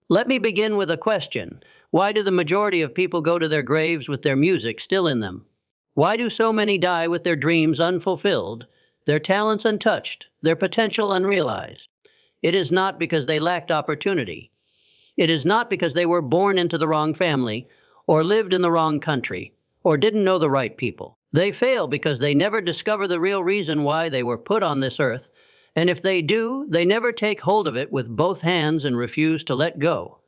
Let me begin with a question. Why do the majority of people go to their graves with their music still in them? Why do so many die with their dreams unfulfilled, their talents untouched, their potential unrealized? It is not because they lacked opportunity. It is not because they were born into the wrong family, or lived in the wrong country, or didn't know the right people. They fail because they never discover the real reason why they were put on this earth, and if they do, they never take hold of it with both hands and refuse to let go.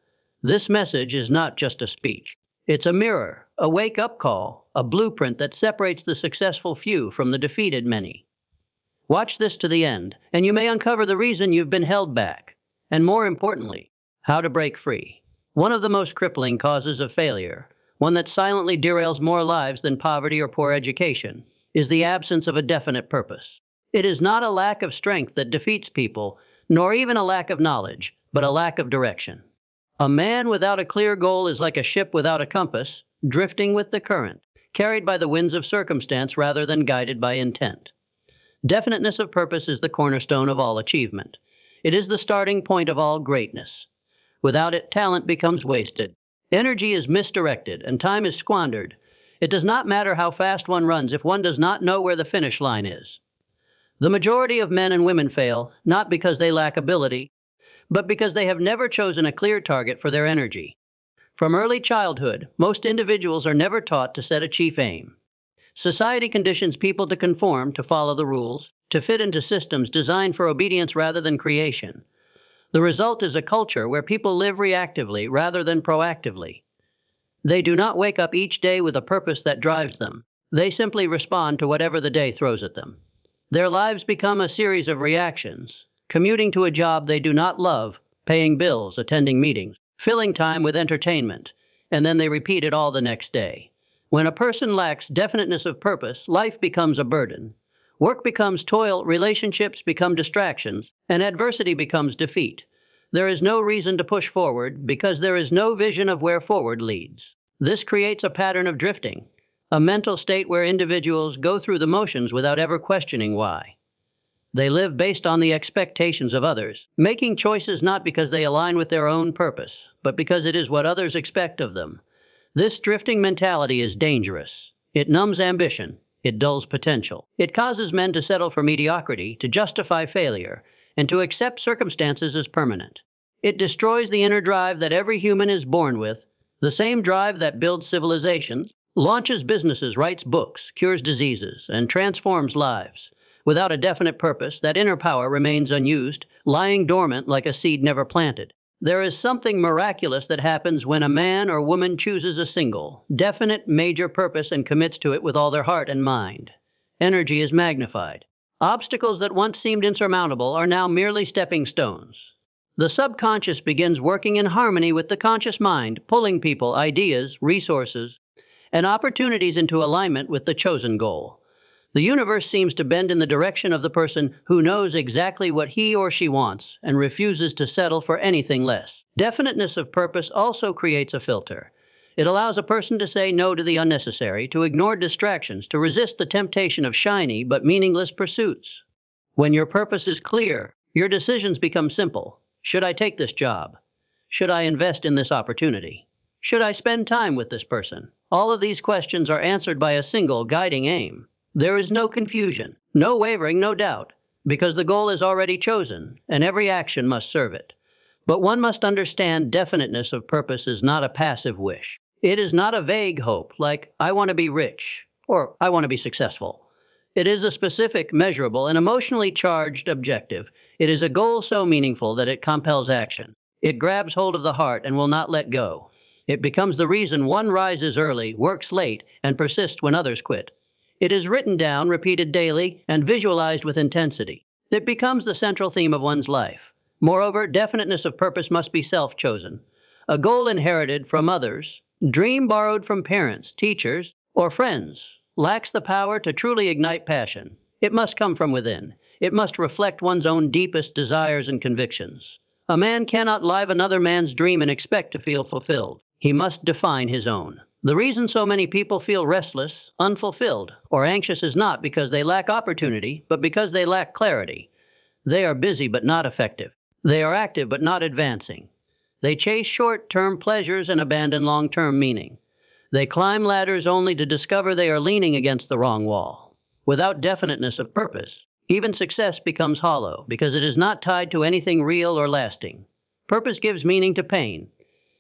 This message is not just a speech. It's a mirror, a wake-up call, a blueprint that separates the successful few from the defeated many. Watch this to the end, and you may uncover the reason you've been held back, and more importantly, how to break free. One of the most crippling causes of failure, one that silently derails more lives than poverty or poor education, is the absence of a definite purpose. It is not a lack of strength that defeats people, nor even a lack of knowledge, but a lack of direction. A man without a clear goal is like a ship without a compass, drifting with the current, carried by the winds of circumstance rather than guided by intent. Definiteness of purpose is the cornerstone of all achievement. It is the starting point of all greatness. Without it, talent becomes wasted. Energy is misdirected, and time is squandered. It does not matter how fast one runs if one does not know where the finish line is. The majority of men and women fail, not because they lack ability, but because they have never chosen a clear target for their energy. From early childhood, most individuals are never taught to set a chief aim. Society conditions people to conform, to follow the rules, to fit into systems designed for obedience rather than creation. The result is a culture where people live reactively rather than proactively. They do not wake up each day with a purpose that drives them. They simply respond to whatever the day throws at them. Their lives become a series of reactions, commuting to a job they do not love, paying bills, attending meetings, filling time with entertainment, and then they repeat it all the next day. When a person lacks definiteness of purpose, life becomes a burden. Work becomes toil, relationships become distractions, and adversity becomes defeat. There is no reason to push forward because there is no vision of where forward leads. This creates a pattern of drifting, a mental state where individuals go through the motions without ever questioning why. They live based on the expectations of others, making choices not because they align with their own purpose, but because it is what others expect of them. This drifting mentality is dangerous. It numbs ambition. It dulls potential. It causes men to settle for mediocrity, to justify failure, and to accept circumstances as permanent. It destroys the inner drive that every human is born with, the same drive that builds civilizations, launches businesses, writes books, cures diseases, and transforms lives. Without a definite purpose, that inner power remains unused, lying dormant like a seed never planted. There is something miraculous that happens when a man or woman chooses a single, definite, major purpose and commits to it with all their heart and mind. Energy is magnified. Obstacles that once seemed insurmountable are now merely stepping stones. The subconscious begins working in harmony with the conscious mind, pulling people, ideas, resources, and opportunities into alignment with the chosen goal. The universe seems to bend in the direction of the person who knows exactly what he or she wants and refuses to settle for anything less. Definiteness of purpose also creates a filter. It allows a person to say no to the unnecessary, to ignore distractions, to resist the temptation of shiny but meaningless pursuits. When your purpose is clear, your decisions become simple. Should I take this job? Should I invest in this opportunity? Should I spend time with this person? All of these questions are answered by a single guiding aim. There is no confusion, no wavering, no doubt, because the goal is already chosen, and every action must serve it. But one must understand definiteness of purpose is not a passive wish. It is not a vague hope, like, I want to be rich, or I want to be successful. It is a specific, measurable, and emotionally charged objective. It is a goal so meaningful that it compels action. It grabs hold of the heart and will not let go. It becomes the reason one rises early, works late, and persists when others quit. It is written down, repeated daily, and visualized with intensity. It becomes the central theme of one's life. Moreover, definiteness of purpose must be self-chosen. A goal inherited from others, dream borrowed from parents, teachers, or friends, lacks the power to truly ignite passion. It must come from within. It must reflect one's own deepest desires and convictions. A man cannot live another man's dream and expect to feel fulfilled. He must define his own. The reason so many people feel restless, unfulfilled, or anxious is not because they lack opportunity, but because they lack clarity. They are busy but not effective. They are active but not advancing. They chase short-term pleasures and abandon long-term meaning. They climb ladders only to discover they are leaning against the wrong wall. Without definiteness of purpose, even success becomes hollow because it is not tied to anything real or lasting. Purpose gives meaning to pain.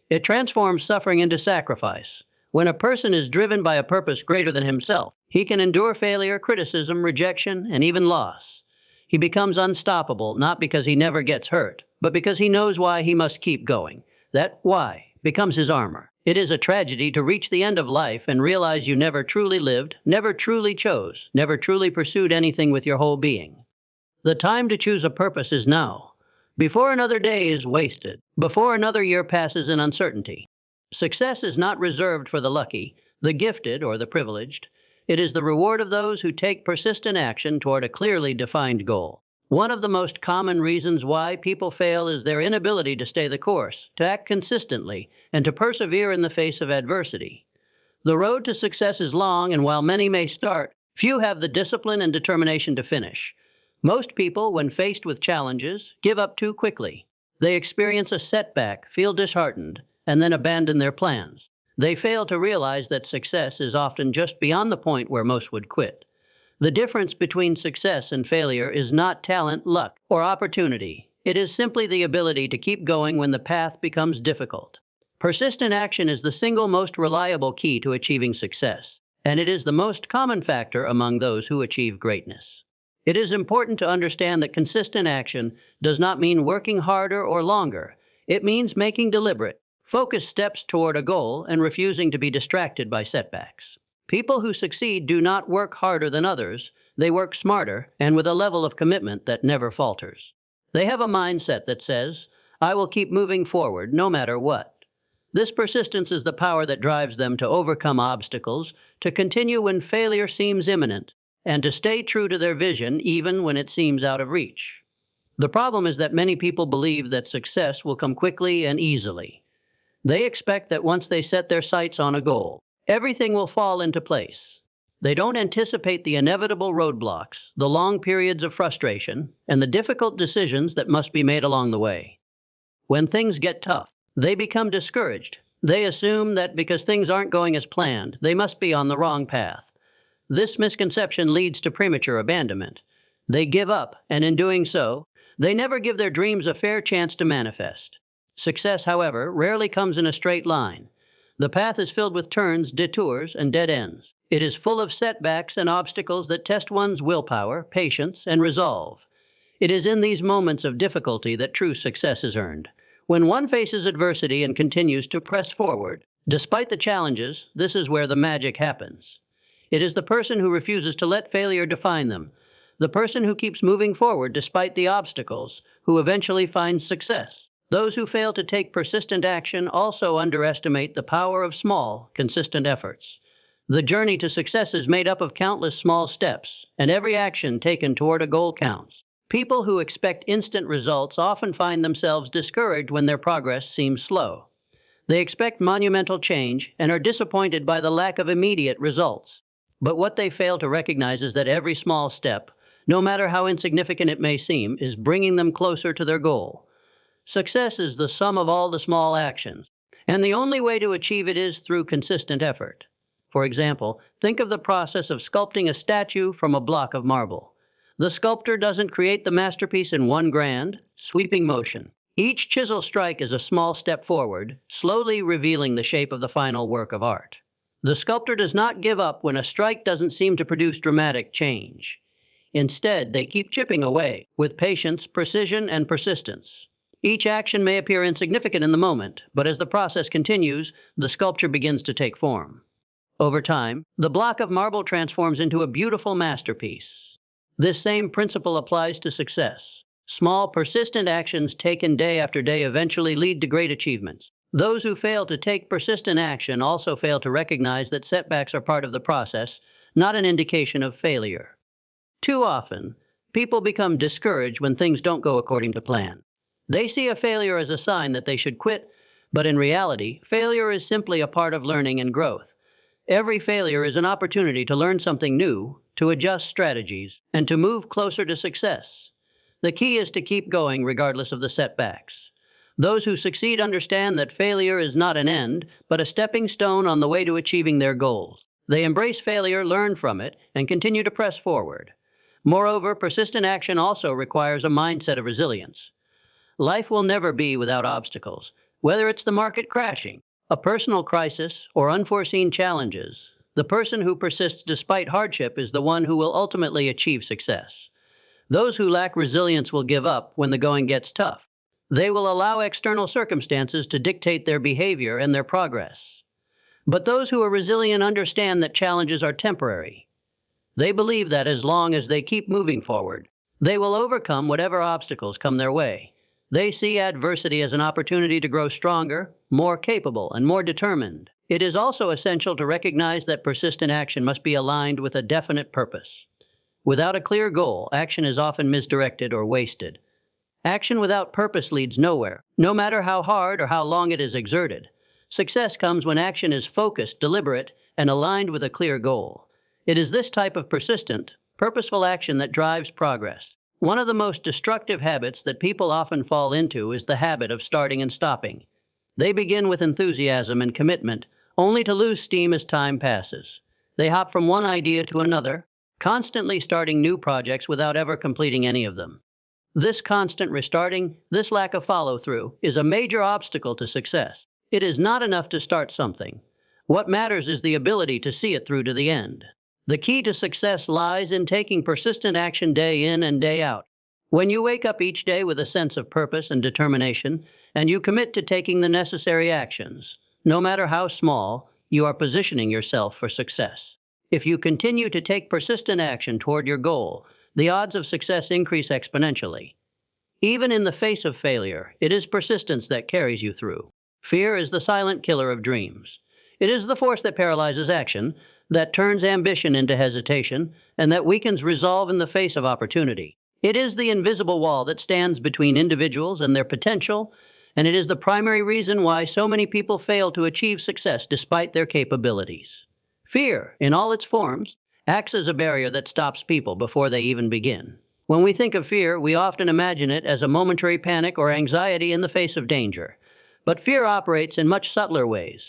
It transforms suffering into sacrifice. When a person is driven by a purpose greater than himself, he can endure failure, criticism, rejection, and even loss. He becomes unstoppable not because he never gets hurt, but because he knows why he must keep going. That why becomes his armor. It is a tragedy to reach the end of life and realize you never truly lived, never truly chose, never truly pursued anything with your whole being. The time to choose a purpose is now, before another day is wasted, before another year passes in uncertainty. Success is not reserved for the lucky, the gifted, or the privileged. It is the reward of those who take persistent action toward a clearly defined goal. One of the most common reasons why people fail is their inability to stay the course, to act consistently, and to persevere in the face of adversity. The road to success is long, and while many may start, few have the discipline and determination to finish. Most people, when faced with challenges, give up too quickly. They experience a setback, feel disheartened, and then abandon their plans. They fail to realize that success is often just beyond the point where most would quit. The difference between success and failure is not talent, luck, or opportunity. It is simply the ability to keep going when the path becomes difficult. Persistent action is the single most reliable key to achieving success, and it is the most common factor among those who achieve greatness. It is important to understand that consistent action does not mean working harder or longer. It means making deliberate, focused steps toward a goal and refusing to be distracted by setbacks. People who succeed do not work harder than others. They work smarter and with a level of commitment that never falters. They have a mindset that says, I will keep moving forward no matter what. This persistence is the power that drives them to overcome obstacles, to continue when failure seems imminent, and to stay true to their vision even when it seems out of reach. The problem is that many people believe that success will come quickly and easily. They expect that once they set their sights on a goal, everything will fall into place. They don't anticipate the inevitable roadblocks, the long periods of frustration, and the difficult decisions that must be made along the way. When things get tough, they become discouraged. They assume that because things aren't going as planned, they must be on the wrong path. This misconception leads to premature abandonment. They give up, and in doing so, they never give their dreams a fair chance to manifest. Success, however, rarely comes in a straight line. The path is filled with turns, detours, and dead ends. It is full of setbacks and obstacles that test one's willpower, patience, and resolve. It is in these moments of difficulty that true success is earned. When one faces adversity and continues to press forward, despite the challenges, this is where the magic happens. It is the person who refuses to let failure define them, the person who keeps moving forward despite the obstacles, who eventually finds success. Those who fail to take persistent action also underestimate the power of small, consistent efforts. The journey to success is made up of countless small steps, and every action taken toward a goal counts. People who expect instant results often find themselves discouraged when their progress seems slow. They expect monumental change and are disappointed by the lack of immediate results. But what they fail to recognize is that every small step, no matter how insignificant it may seem, is bringing them closer to their goal. Success is the sum of all the small actions, and the only way to achieve it is through consistent effort. For example, think of the process of sculpting a statue from a block of marble. The sculptor doesn't create the masterpiece in one grand, sweeping motion. Each chisel strike is a small step forward, slowly revealing the shape of the final work of art. The sculptor does not give up when a strike doesn't seem to produce dramatic change. Instead, they keep chipping away with patience, precision, and persistence. Each action may appear insignificant in the moment, but as the process continues, the sculpture begins to take form. Over time, the block of marble transforms into a beautiful masterpiece. This same principle applies to success. Small, persistent actions taken day after day eventually lead to great achievements. Those who fail to take persistent action also fail to recognize that setbacks are part of the process, not an indication of failure. Too often, people become discouraged when things don't go according to plan. They see a failure as a sign that they should quit, but in reality, failure is simply a part of learning and growth. Every failure is an opportunity to learn something new, to adjust strategies, and to move closer to success. The key is to keep going regardless of the setbacks. Those who succeed understand that failure is not an end, but a stepping stone on the way to achieving their goals. They embrace failure, learn from it, and continue to press forward. Moreover, persistent action also requires a mindset of resilience. Life will never be without obstacles, whether it's the market crashing, a personal crisis, or unforeseen challenges. The person who persists despite hardship is the one who will ultimately achieve success. Those who lack resilience will give up when the going gets tough. They will allow external circumstances to dictate their behavior and their progress. But those who are resilient understand that challenges are temporary. They believe that as long as they keep moving forward, they will overcome whatever obstacles come their way. They see adversity as an opportunity to grow stronger, more capable, and more determined. It is also essential to recognize that persistent action must be aligned with a definite purpose. Without a clear goal, action is often misdirected or wasted. Action without purpose leads nowhere, no matter how hard or how long it is exerted. Success comes when action is focused, deliberate, and aligned with a clear goal. It is this type of persistent, purposeful action that drives progress. One of the most destructive habits that people often fall into is the habit of starting and stopping. They begin with enthusiasm and commitment, only to lose steam as time passes. They hop from one idea to another, constantly starting new projects without ever completing any of them. This constant restarting, this lack of follow-through, is a major obstacle to success. It is not enough to start something. What matters is the ability to see it through to the end. The key to success lies in taking persistent action day in and day out. When you wake up each day with a sense of purpose and determination, and you commit to taking the necessary actions, no matter how small, you are positioning yourself for success. If you continue to take persistent action toward your goal, the odds of success increase exponentially. Even in the face of failure, it is persistence that carries you through. Fear is the silent killer of dreams. It is the force that paralyzes action, that turns ambition into hesitation, and that weakens resolve in the face of opportunity. It is the invisible wall that stands between individuals and their potential, and it is the primary reason why so many people fail to achieve success despite their capabilities. Fear, in all its forms, acts as a barrier that stops people before they even begin. When we think of fear, we often imagine it as a momentary panic or anxiety in the face of danger. But fear operates in much subtler ways.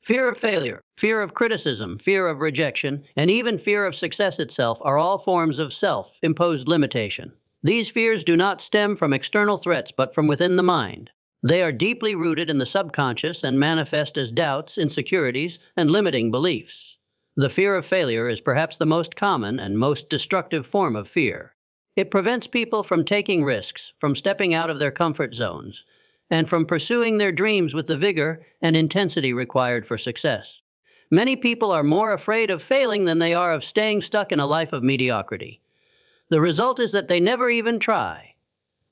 Fear of failure, fear of criticism, fear of rejection, and even fear of success itself are all forms of self-imposed limitation. These fears do not stem from external threats, but from within the mind. They are deeply rooted in the subconscious and manifest as doubts, insecurities, and limiting beliefs. The fear of failure is perhaps the most common and most destructive form of fear. It prevents people from taking risks, from stepping out of their comfort zones, and from pursuing their dreams with the vigor and intensity required for success. Many people are more afraid of failing than they are of staying stuck in a life of mediocrity. The result is that they never even try.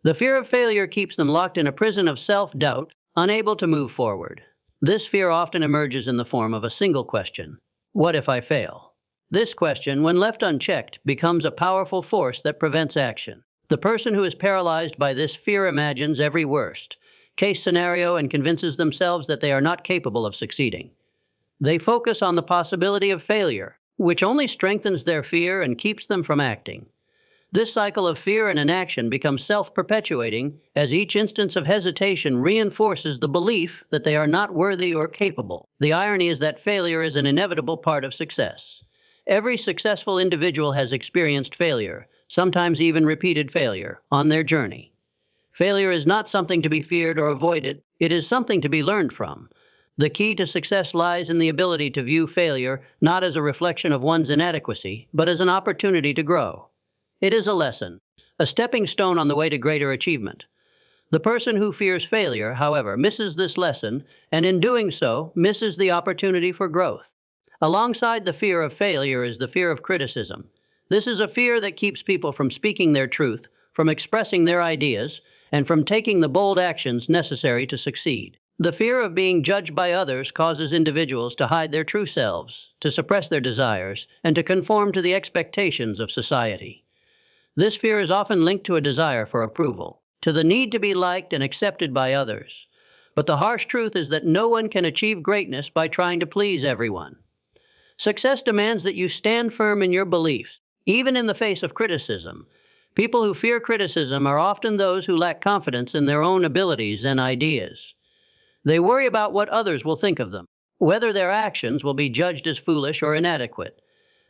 The fear of failure keeps them locked in a prison of self-doubt, unable to move forward. This fear often emerges in the form of a single question: what if I fail? This question, when left unchecked, becomes a powerful force that prevents action. The person who is paralyzed by this fear imagines every worst-case scenario and convinces themselves that they are not capable of succeeding. They focus on the possibility of failure, which only strengthens their fear and keeps them from acting. This cycle of fear and inaction becomes self-perpetuating as each instance of hesitation reinforces the belief that they are not worthy or capable. The irony is that failure is an inevitable part of success. Every successful individual has experienced failure, sometimes even repeated failure, on their journey. Failure is not something to be feared or avoided. It is something to be learned from. The key to success lies in the ability to view failure not as a reflection of one's inadequacy, but as an opportunity to grow. It is a lesson, a stepping stone on the way to greater achievement. The person who fears failure, however, misses this lesson, and in doing so, misses the opportunity for growth. Alongside the fear of failure is the fear of criticism. This is a fear that keeps people from speaking their truth, from expressing their ideas, and from taking the bold actions necessary to succeed. The fear of being judged by others causes individuals to hide their true selves, to suppress their desires, and to conform to the expectations of society. This fear is often linked to a desire for approval, to the need to be liked and accepted by others. But the harsh truth is that no one can achieve greatness by trying to please everyone. Success demands that you stand firm in your beliefs, even in the face of criticism. People who fear criticism are often those who lack confidence in their own abilities and ideas. They worry about what others will think of them, whether their actions will be judged as foolish or inadequate.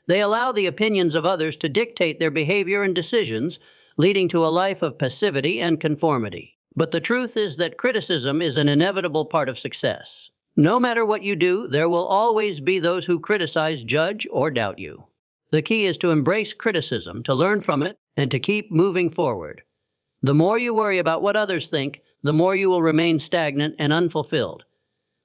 They allow the opinions of others to dictate their behavior and decisions, leading to a life of passivity and conformity. But the truth is that criticism is an inevitable part of success. No matter what you do, there will always be those who criticize, judge, or doubt you. The key is to embrace criticism, to learn from it, and to keep moving forward. The more you worry about what others think, the more you will remain stagnant and unfulfilled.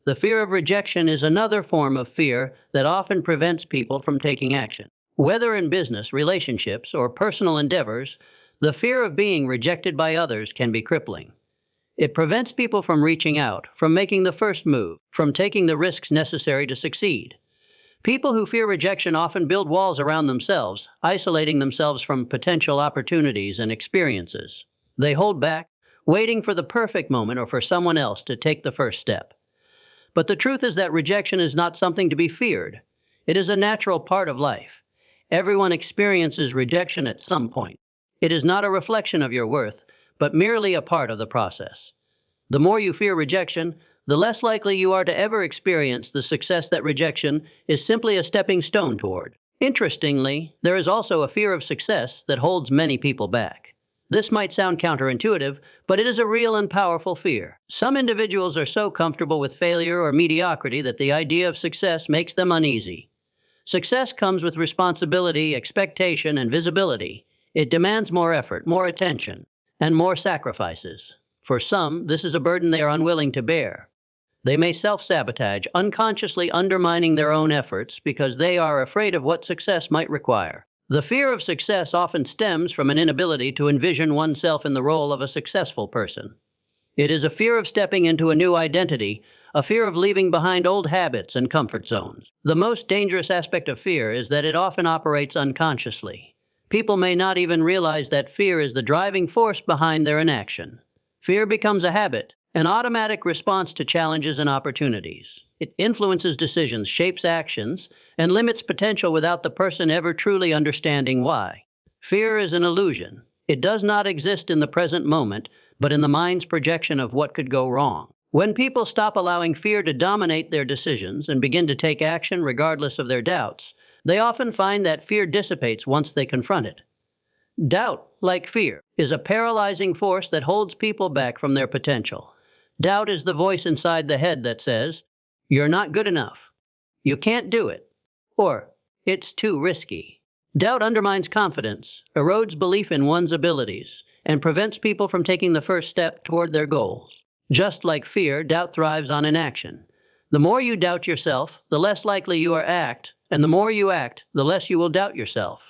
The fear of rejection is another form of fear that often prevents people from taking action. Whether in business, relationships, or personal endeavors, the fear of being rejected by others can be crippling. It prevents people from reaching out, from making the first move, from taking the risks necessary to succeed. People who fear rejection often build walls around themselves, isolating themselves from potential opportunities and experiences. They hold back, waiting for the perfect moment or for someone else to take the first step. But the truth is that rejection is not something to be feared. It is a natural part of life. Everyone experiences rejection at some point. It is not a reflection of your worth, but merely a part of the process. The more you fear rejection, the less likely you are to ever experience the success that rejection is simply a stepping stone toward. Interestingly, there is also a fear of success that holds many people back. This might sound counterintuitive, but it is a real and powerful fear. Some individuals are so comfortable with failure or mediocrity that the idea of success makes them uneasy. Success comes with responsibility, expectation, and visibility. It demands more effort, more attention, and more sacrifices. For some, this is a burden they are unwilling to bear. They may self-sabotage, unconsciously undermining their own efforts because they are afraid of what success might require. The fear of success often stems from an inability to envision oneself in the role of a successful person. It is a fear of stepping into a new identity, a fear of leaving behind old habits and comfort zones. The most dangerous aspect of fear is that it often operates unconsciously. People may not even realize that fear is the driving force behind their inaction. Fear becomes a habit, an automatic response to challenges and opportunities. It influences decisions, shapes actions, and limits potential without the person ever truly understanding why. Fear is an illusion. It does not exist in the present moment, but in the mind's projection of what could go wrong. When people stop allowing fear to dominate their decisions and begin to take action regardless of their doubts, they often find that fear dissipates once they confront it. Doubt, like fear, is a paralyzing force that holds people back from their potential. Doubt is the voice inside the head that says, "You're not good enough," "You can't do it," or "It's too risky." Doubt undermines confidence, erodes belief in one's abilities, and prevents people from taking the first step toward their goals. Just like fear, doubt thrives on inaction. The more you doubt yourself, the less likely you are to act, and the more you act, the less you will doubt yourself.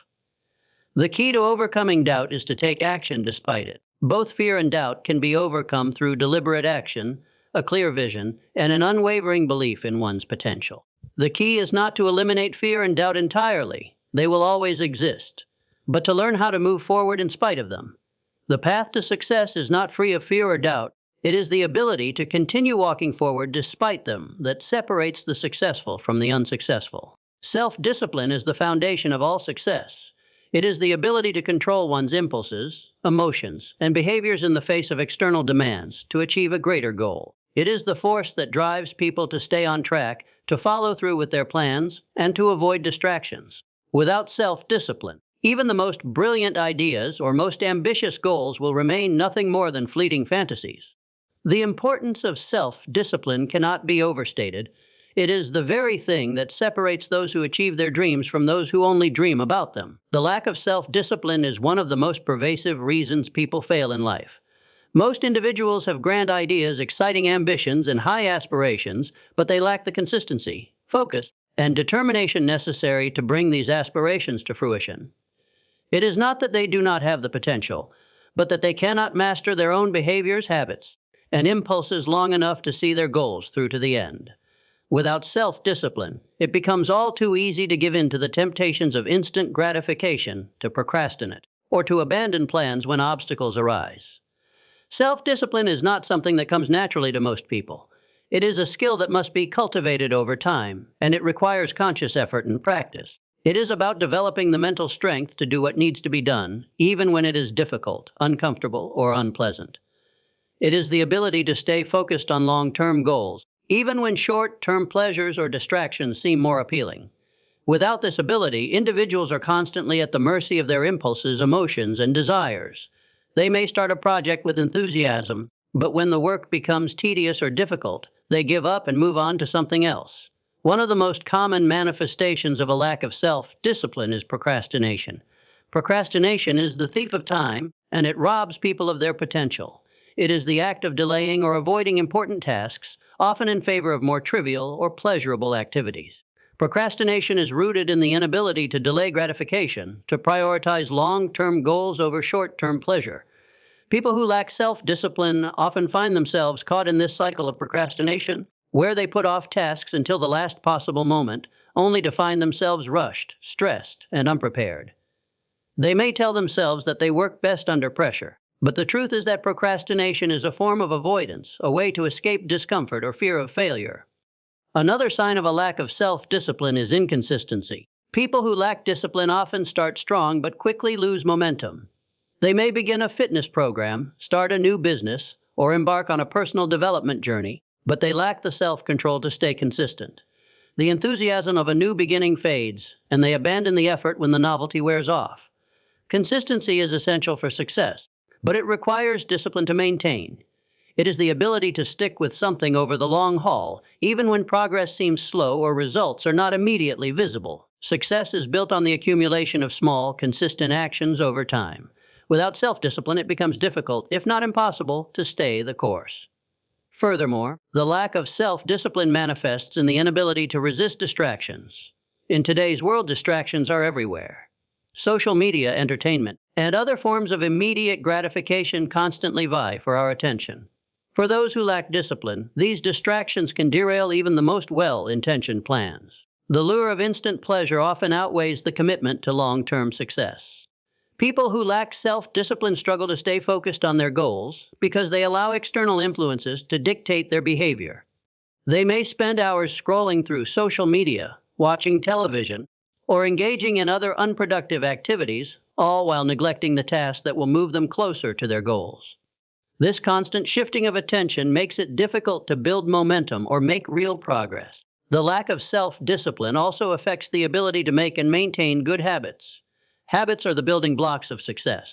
The key to overcoming doubt is to take action despite it. Both fear and doubt can be overcome through deliberate action, a clear vision, and an unwavering belief in one's potential. The key is not to eliminate fear and doubt entirely. They will always exist, but to learn how to move forward in spite of them. The path to success is not free of fear or doubt. It is the ability to continue walking forward despite them that separates the successful from the unsuccessful. Self-discipline is the foundation of all success. It is the ability to control one's impulses, emotions, and behaviors in the face of external demands to achieve a greater goal. It is the force that drives people to stay on track, to follow through with their plans, and to avoid distractions. Without self-discipline, even the most brilliant ideas or most ambitious goals will remain nothing more than fleeting fantasies. The importance of self-discipline cannot be overstated. It is the very thing that separates those who achieve their dreams from those who only dream about them. The lack of self-discipline is one of the most pervasive reasons people fail in life. Most individuals have grand ideas, exciting ambitions, and high aspirations, but they lack the consistency, focus, and determination necessary to bring these aspirations to fruition. It is not that they do not have the potential, but that they cannot master their own behaviors, habits, and impulses long enough to see their goals through to the end. Without self-discipline, it becomes all too easy to give in to the temptations of instant gratification, to procrastinate, or to abandon plans when obstacles arise. Self-discipline is not something that comes naturally to most people. It is a skill that must be cultivated over time, and it requires conscious effort and practice. It is about developing the mental strength to do what needs to be done, even when it is difficult, uncomfortable, or unpleasant. It is the ability to stay focused on long-term goals, even when short-term pleasures or distractions seem more appealing. Without this ability, individuals are constantly at the mercy of their impulses, emotions, and desires. They may start a project with enthusiasm, but when the work becomes tedious or difficult, they give up and move on to something else. One of the most common manifestations of a lack of self-discipline is procrastination. Procrastination is the thief of time, and it robs people of their potential. It is the act of delaying or avoiding important tasks, often in favor of more trivial or pleasurable activities. Procrastination is rooted in the inability to delay gratification, to prioritize long-term goals over short-term pleasure. People who lack self-discipline often find themselves caught in this cycle of procrastination, where they put off tasks until the last possible moment, only to find themselves rushed, stressed, and unprepared. They may tell themselves that they work best under pressure, but the truth is that procrastination is a form of avoidance, a way to escape discomfort or fear of failure. Another sign of a lack of self-discipline is inconsistency. People who lack discipline often start strong but quickly lose momentum. They may begin a fitness program, start a new business, or embark on a personal development journey, but they lack the self-control to stay consistent. The enthusiasm of a new beginning fades, and they abandon the effort when the novelty wears off. Consistency is essential for success, but it requires discipline to maintain. It is the ability to stick with something over the long haul, even when progress seems slow or results are not immediately visible. Success is built on the accumulation of small, consistent actions over time. Without self-discipline, it becomes difficult, if not impossible, to stay the course. Furthermore, the lack of self-discipline manifests in the inability to resist distractions. In today's world, distractions are everywhere. Social media, entertainment, and other forms of immediate gratification constantly vie for our attention. For those who lack discipline, these distractions can derail even the most well-intentioned plans. The lure of instant pleasure often outweighs the commitment to long-term success. People who lack self-discipline struggle to stay focused on their goals because they allow external influences to dictate their behavior. They may spend hours scrolling through social media, watching television, or engaging in other unproductive activities, all while neglecting the tasks that will move them closer to their goals. This constant shifting of attention makes it difficult to build momentum or make real progress. The lack of self-discipline also affects the ability to make and maintain good habits. Habits are the building blocks of success.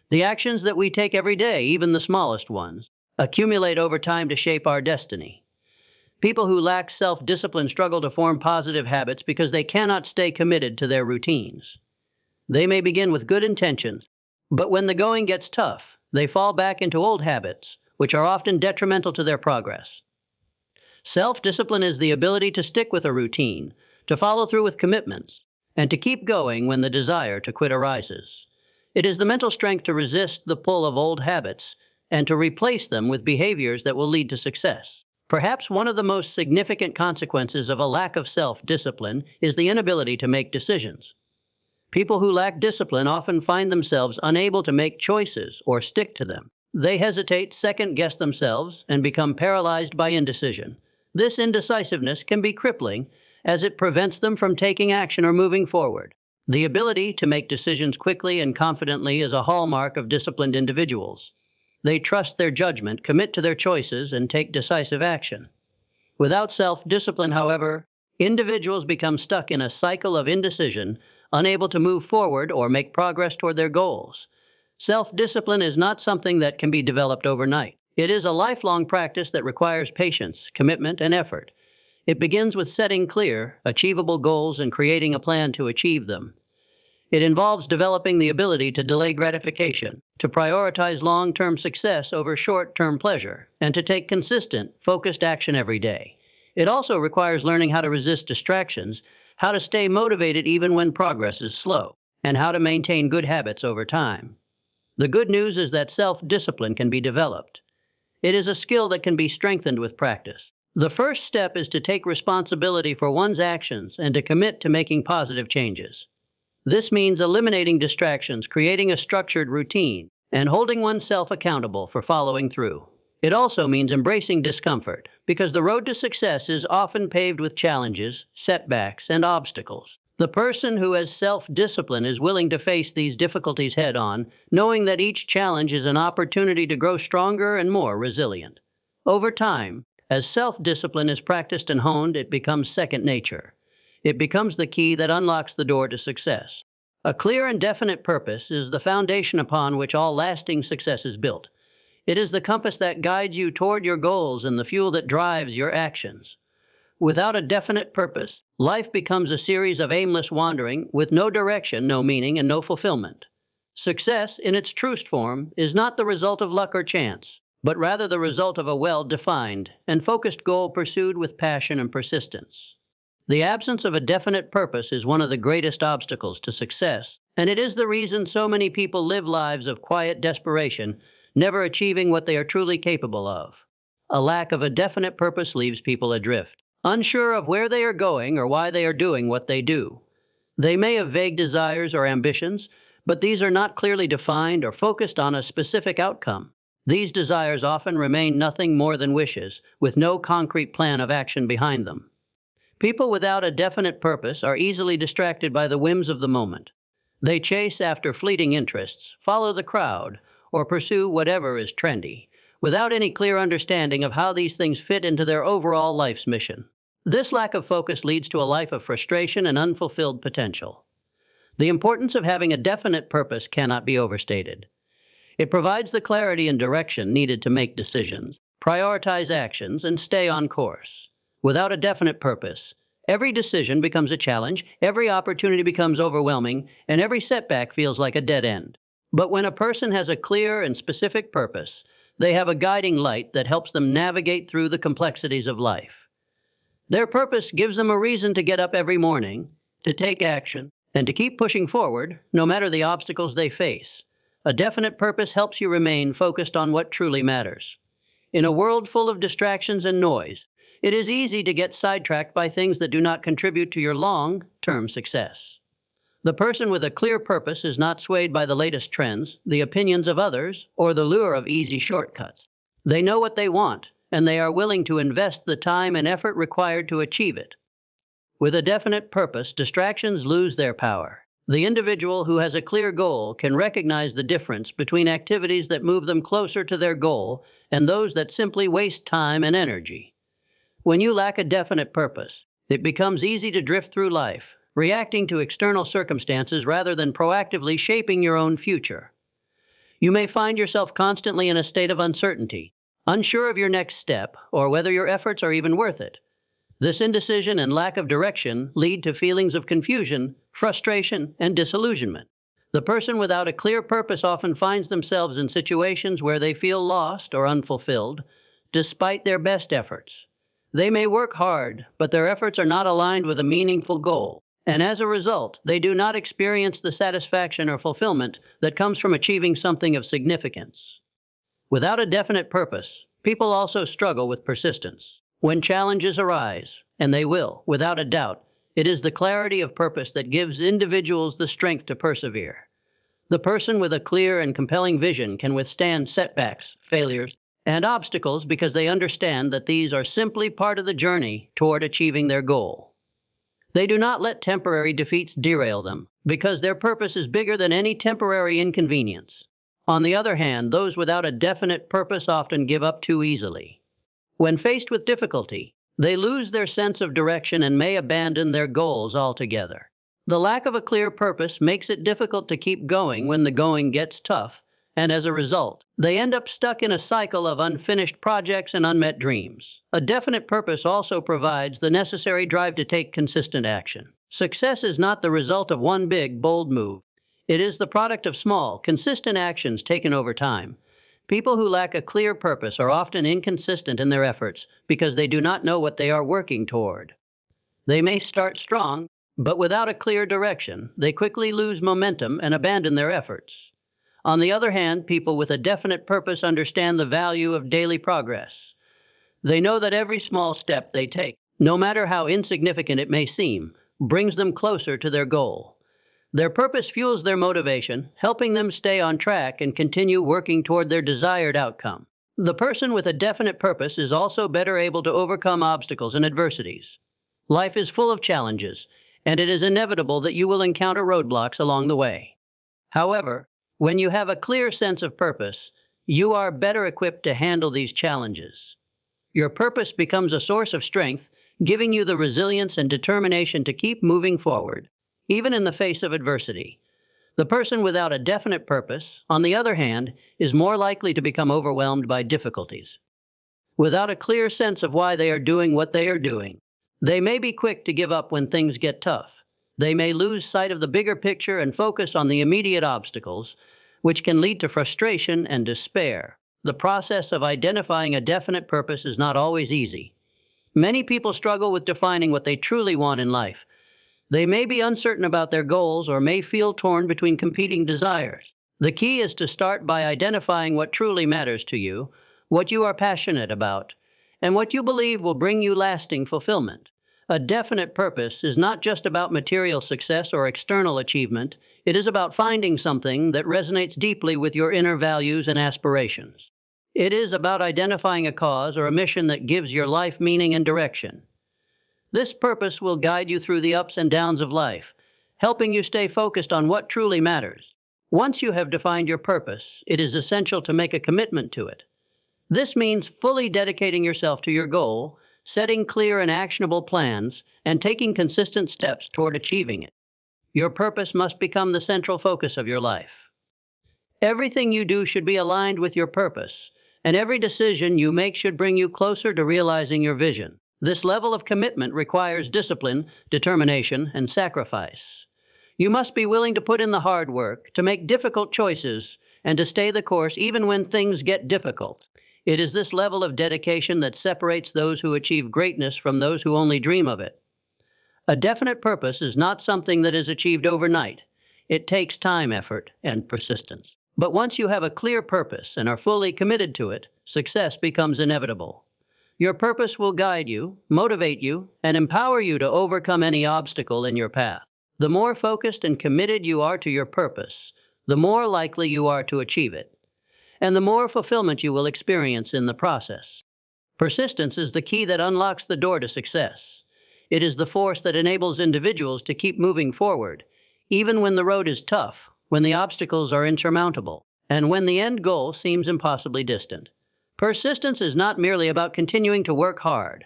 The actions that we take every day, even the smallest ones, accumulate over time to shape our destiny. People who lack self-discipline struggle to form positive habits because they cannot stay committed to their routines. They may begin with good intentions, but when the going gets tough, they fall back into old habits, which are often detrimental to their progress. Self-discipline is the ability to stick with a routine, to follow through with commitments, and to keep going when the desire to quit arises. It is the mental strength to resist the pull of old habits and to replace them with behaviors that will lead to success. Perhaps one of the most significant consequences of a lack of self-discipline is the inability to make decisions. People who lack discipline often find themselves unable to make choices or stick to them. They hesitate, second-guess themselves, and become paralyzed by indecision. This indecisiveness can be crippling, as it prevents them from taking action or moving forward. The ability to make decisions quickly and confidently is a hallmark of disciplined individuals. They trust their judgment, commit to their choices, and take decisive action. Without self-discipline, however, individuals become stuck in a cycle of indecision, unable to move forward or make progress toward their goals. Self-discipline is not something that can be developed overnight. It is a lifelong practice that requires patience, commitment, and effort. It begins with setting clear, achievable goals and creating a plan to achieve them. It involves developing the ability to delay gratification, to prioritize long-term success over short-term pleasure, and to take consistent, focused action every day. It also requires learning how to resist distractions, how to stay motivated even when progress is slow, and how to maintain good habits over time. The good news is that self-discipline can be developed. It is a skill that can be strengthened with practice. The first step is to take responsibility for one's actions and to commit to making positive changes. This means eliminating distractions, creating a structured routine, and holding oneself accountable for following through. It also means embracing discomfort, because the road to success is often paved with challenges, setbacks, and obstacles. The person who has self-discipline is willing to face these difficulties head-on, knowing that each challenge is an opportunity to grow stronger and more resilient. Over time, as self-discipline is practiced and honed, it becomes second nature. It becomes the key that unlocks the door to success. A clear and definite purpose is the foundation upon which all lasting success is built. It is the compass that guides you toward your goals and the fuel that drives your actions. Without a definite purpose, life becomes a series of aimless wandering with no direction, no meaning, and no fulfillment. Success, in its truest form, is not the result of luck or chance, but rather the result of a well-defined and focused goal pursued with passion and persistence. The absence of a definite purpose is one of the greatest obstacles to success, and it is the reason so many people live lives of quiet desperation, never achieving what they are truly capable of. A lack of a definite purpose leaves people adrift, unsure of where they are going or why they are doing what they do. They may have vague desires or ambitions, but these are not clearly defined or focused on a specific outcome. These desires often remain nothing more than wishes, with no concrete plan of action behind them. People without a definite purpose are easily distracted by the whims of the moment. They chase after fleeting interests, follow the crowd, or pursue whatever is trendy, without any clear understanding of how these things fit into their overall life's mission. This lack of focus leads to a life of frustration and unfulfilled potential. The importance of having a definite purpose cannot be overstated. It provides the clarity and direction needed to make decisions, prioritize actions, and stay on course. Without a definite purpose, every decision becomes a challenge, every opportunity becomes overwhelming, and every setback feels like a dead end. But when a person has a clear and specific purpose, they have a guiding light that helps them navigate through the complexities of life. Their purpose gives them a reason to get up every morning, to take action, and to keep pushing forward, no matter the obstacles they face. A definite purpose helps you remain focused on what truly matters. In a world full of distractions and noise, it is easy to get sidetracked by things that do not contribute to your long-term success. The person with a clear purpose is not swayed by the latest trends, the opinions of others, or the lure of easy shortcuts. They know what they want, and they are willing to invest the time and effort required to achieve it. With a definite purpose, distractions lose their power. The individual who has a clear goal can recognize the difference between activities that move them closer to their goal and those that simply waste time and energy. When you lack a definite purpose, it becomes easy to drift through life, reacting to external circumstances rather than proactively shaping your own future. You may find yourself constantly in a state of uncertainty, unsure of your next step or whether your efforts are even worth it. This indecision and lack of direction lead to feelings of confusion, frustration, and disillusionment. The person without a clear purpose often finds themselves in situations where they feel lost or unfulfilled, despite their best efforts. They may work hard, but their efforts are not aligned with a meaningful goal, and as a result, they do not experience the satisfaction or fulfillment that comes from achieving something of significance. Without a definite purpose, people also struggle with persistence. When challenges arise, and they will, without a doubt, it is the clarity of purpose that gives individuals the strength to persevere. The person with a clear and compelling vision can withstand setbacks, failures, and obstacles because they understand that these are simply part of the journey toward achieving their goal. They do not let temporary defeats derail them, because their purpose is bigger than any temporary inconvenience. On the other hand, those without a definite purpose often give up too easily. When faced with difficulty, they lose their sense of direction and may abandon their goals altogether. The lack of a clear purpose makes it difficult to keep going when the going gets tough, and as a result, they end up stuck in a cycle of unfinished projects and unmet dreams. A definite purpose also provides the necessary drive to take consistent action. Success is not the result of one big, bold move. It is the product of small, consistent actions taken over time. People who lack a clear purpose are often inconsistent in their efforts because they do not know what they are working toward. They may start strong, but without a clear direction, they quickly lose momentum and abandon their efforts. On the other hand, people with a definite purpose understand the value of daily progress. They know that every small step they take, no matter how insignificant it may seem, brings them closer to their goal. Their purpose fuels their motivation, helping them stay on track and continue working toward their desired outcome. The person with a definite purpose is also better able to overcome obstacles and adversities. Life is full of challenges, and it is inevitable that you will encounter roadblocks along the way. However, when you have a clear sense of purpose, you are better equipped to handle these challenges. Your purpose becomes a source of strength, giving you the resilience and determination to keep moving forward, even in the face of adversity. The person without a definite purpose, on the other hand, is more likely to become overwhelmed by difficulties. Without a clear sense of why they are doing what they are doing, they may be quick to give up when things get tough. They may lose sight of the bigger picture and focus on the immediate obstacles, which can lead to frustration and despair. The process of identifying a definite purpose is not always easy. Many people struggle with defining what they truly want in life. They may be uncertain about their goals or may feel torn between competing desires. The key is to start by identifying what truly matters to you, what you are passionate about, and what you believe will bring you lasting fulfillment. A definite purpose is not just about material success or external achievement. It is about finding something that resonates deeply with your inner values and aspirations. It is about identifying a cause or a mission that gives your life meaning and direction. This purpose will guide you through the ups and downs of life, helping you stay focused on what truly matters. Once you have defined your purpose, it is essential to make a commitment to it. This means fully dedicating yourself to your goal, setting clear and actionable plans, and taking consistent steps toward achieving it. Your purpose must become the central focus of your life. Everything you do should be aligned with your purpose, and every decision you make should bring you closer to realizing your vision. This level of commitment requires discipline, determination, and sacrifice. You must be willing to put in the hard work, to make difficult choices, and to stay the course even when things get difficult. It is this level of dedication that separates those who achieve greatness from those who only dream of it. A definite purpose is not something that is achieved overnight. It takes time, effort, and persistence. But once you have a clear purpose and are fully committed to it, success becomes inevitable. Your purpose will guide you, motivate you, and empower you to overcome any obstacle in your path. The more focused and committed you are to your purpose, the more likely you are to achieve it, and the more fulfillment you will experience in the process. Persistence is the key that unlocks the door to success. It is the force that enables individuals to keep moving forward, even when the road is tough, when the obstacles are insurmountable, and when the end goal seems impossibly distant. Persistence is not merely about continuing to work hard.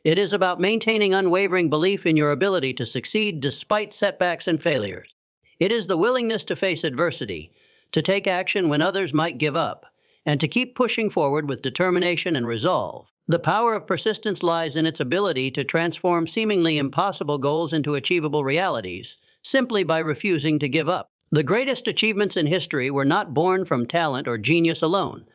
It is about maintaining unwavering belief in your ability to succeed despite setbacks and failures. It is the willingness to face adversity, to take action when others might give up, and to keep pushing forward with determination and resolve. The power of persistence lies in its ability to transform seemingly impossible goals into achievable realities, simply by refusing to give up. The greatest achievements in history were not born from talent or genius alone.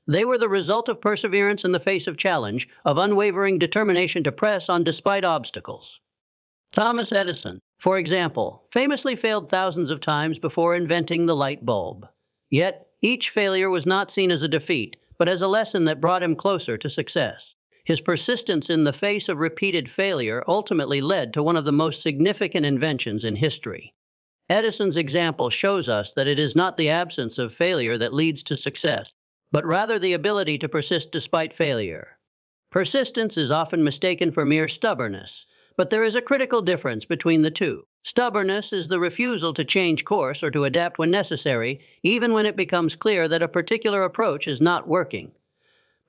They were the result of perseverance in the face of challenge, of unwavering determination to press on despite obstacles. Thomas Edison, for example, famously failed thousands of times before inventing the light bulb. Yet, each failure was not seen as a defeat, but as a lesson that brought him closer to success. His persistence in the face of repeated failure ultimately led to one of the most significant inventions in history. Edison's example shows us that it is not the absence of failure that leads to success, but rather the ability to persist despite failure. Persistence is often mistaken for mere stubbornness, but there is a critical difference between the two. Stubbornness is the refusal to change course or to adapt when necessary, even when it becomes clear that a particular approach is not working.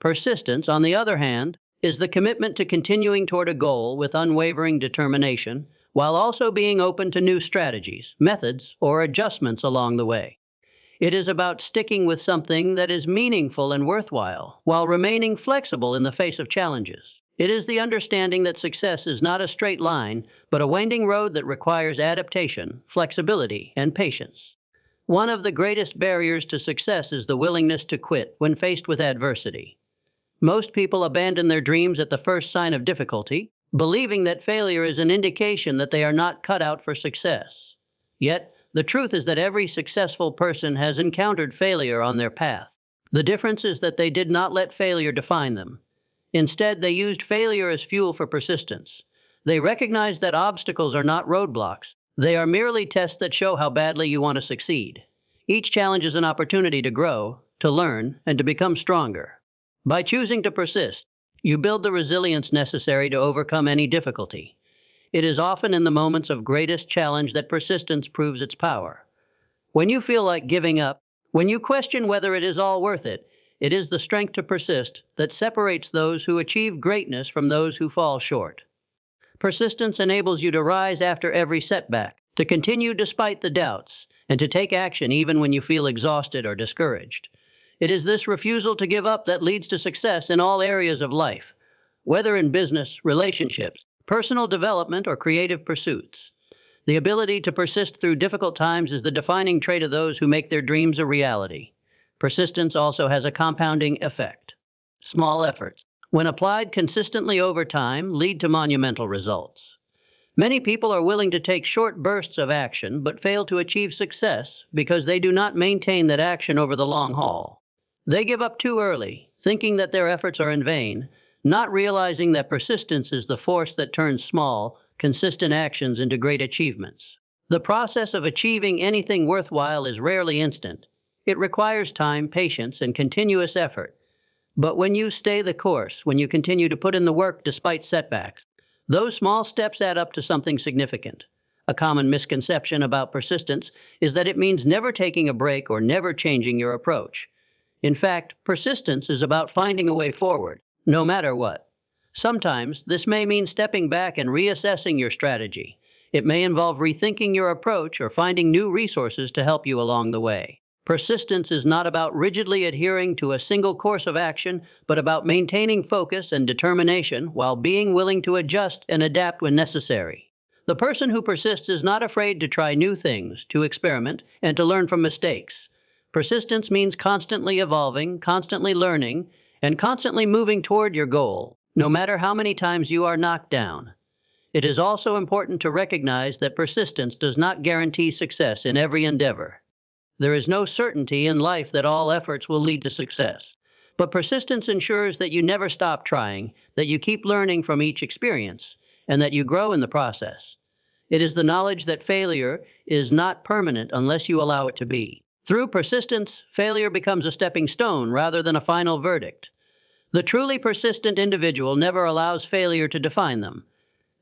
Persistence, on the other hand, is the commitment to continuing toward a goal with unwavering determination, while also being open to new strategies, methods, or adjustments along the way. It is about sticking with something that is meaningful and worthwhile, while remaining flexible in the face of challenges. It is the understanding that success is not a straight line, but a winding road that requires adaptation, flexibility, and patience. One of the greatest barriers to success is the willingness to quit when faced with adversity. Most people abandon their dreams at the first sign of difficulty, believing that failure is an indication that they are not cut out for success. Yet, the truth is that every successful person has encountered failure on their path. The difference is that they did not let failure define them. Instead, they used failure as fuel for persistence. They recognized that obstacles are not roadblocks. They are merely tests that show how badly you want to succeed. Each challenge is an opportunity to grow, to learn, and to become stronger. By choosing to persist, you build the resilience necessary to overcome any difficulty. It is often in the moments of greatest challenge that persistence proves its power. When you feel like giving up, when you question whether it is all worth it, it is the strength to persist that separates those who achieve greatness from those who fall short. Persistence enables you to rise after every setback, to continue despite the doubts, and to take action even when you feel exhausted or discouraged. It is this refusal to give up that leads to success in all areas of life, whether in business, relationships, personal development, or creative pursuits. The ability to persist through difficult times is the defining trait of those who make their dreams a reality. Persistence also has a compounding effect. Small efforts, when applied consistently over time, lead to monumental results. Many people are willing to take short bursts of action but fail to achieve success because they do not maintain that action over the long haul. They give up too early, thinking that their efforts are in vain, not realizing that persistence is the force that turns small, consistent actions into great achievements. The process of achieving anything worthwhile is rarely instant. It requires time, patience, and continuous effort. But when you stay the course, when you continue to put in the work despite setbacks, those small steps add up to something significant. A common misconception about persistence is that it means never taking a break or never changing your approach. In fact, persistence is about finding a way forward, no matter what. Sometimes this may mean stepping back and reassessing your strategy. It may involve rethinking your approach or finding new resources to help you along the way. Persistence is not about rigidly adhering to a single course of action, but about maintaining focus and determination while being willing to adjust and adapt when necessary. The person who persists is not afraid to try new things, to experiment, and to learn from mistakes. Persistence means constantly evolving, constantly learning, and constantly moving toward your goal, no matter how many times you are knocked down. It is also important to recognize that persistence does not guarantee success in every endeavor. There is no certainty in life that all efforts will lead to success. But persistence ensures that you never stop trying, that you keep learning from each experience, and that you grow in the process. It is the knowledge that failure is not permanent unless you allow it to be. Through persistence, failure becomes a stepping stone rather than a final verdict. The truly persistent individual never allows failure to define them.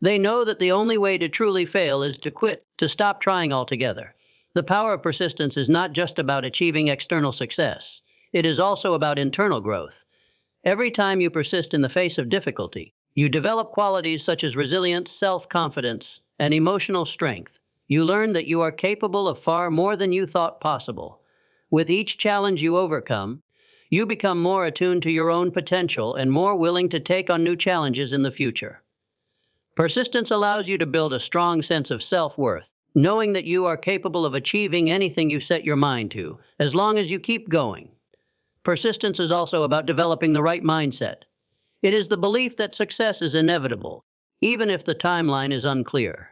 They know that the only way to truly fail is to quit, to stop trying altogether. The power of persistence is not just about achieving external success. It is also about internal growth. Every time you persist in the face of difficulty, you develop qualities such as resilience, self-confidence, and emotional strength. You learn that you are capable of far more than you thought possible. With each challenge you overcome, you become more attuned to your own potential and more willing to take on new challenges in the future. Persistence allows you to build a strong sense of self-worth, knowing that you are capable of achieving anything you set your mind to, as long as you keep going. Persistence is also about developing the right mindset. It is the belief that success is inevitable, even if the timeline is unclear.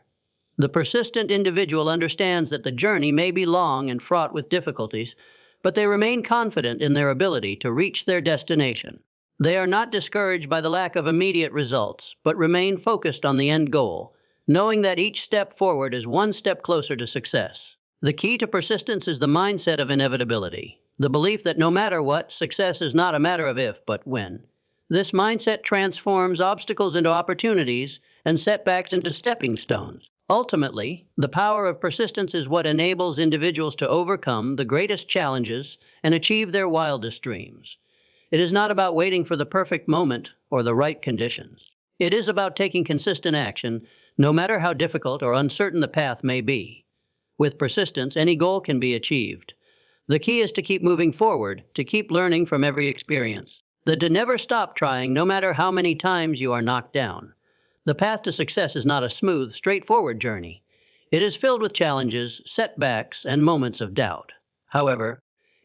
The persistent individual understands that the journey may be long and fraught with difficulties, but they remain confident in their ability to reach their destination. They are not discouraged by the lack of immediate results, but remain focused on the end goal, knowing that each step forward is one step closer to success. The key to persistence is the mindset of inevitability, the belief that no matter what, success is not a matter of if, but when. This mindset transforms obstacles into opportunities and setbacks into stepping stones. Ultimately, the power of persistence is what enables individuals to overcome the greatest challenges and achieve their wildest dreams. It is not about waiting for the perfect moment or the right conditions. It is about taking consistent action, no matter how difficult or uncertain the path may be. With persistence, any goal can be achieved. The key is to keep moving forward, to keep learning from every experience, to never stop trying no matter how many times you are knocked down. The path to success is not a smooth, straightforward journey. It is filled with challenges, setbacks, and moments of doubt. However,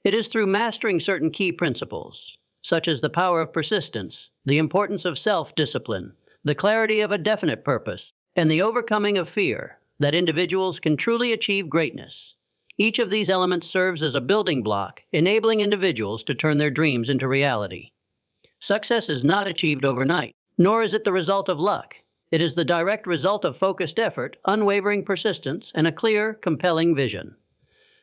it is through mastering certain key principles, such as the power of persistence, the importance of self-discipline, the clarity of a definite purpose, and the overcoming of fear, that individuals can truly achieve greatness. Each of these elements serves as a building block, enabling individuals to turn their dreams into reality. Success is not achieved overnight, nor is it the result of luck. It is the direct result of focused effort, unwavering persistence, and a clear, compelling vision.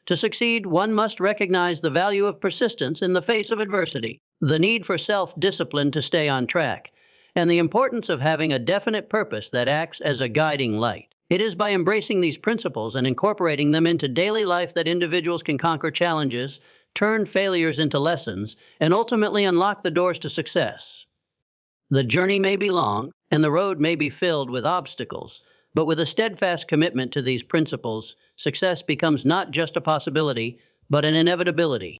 To succeed, one must recognize the value of persistence in the face of adversity, the need for self-discipline to stay on track, and the importance of having a definite purpose that acts as a guiding light. It is by embracing these principles and incorporating them into daily life that individuals can conquer challenges, turn failures into lessons, and ultimately unlock the doors to success. The journey may be long, and the road may be filled with obstacles, but with a steadfast commitment to these principles, success becomes not just a possibility, but an inevitability.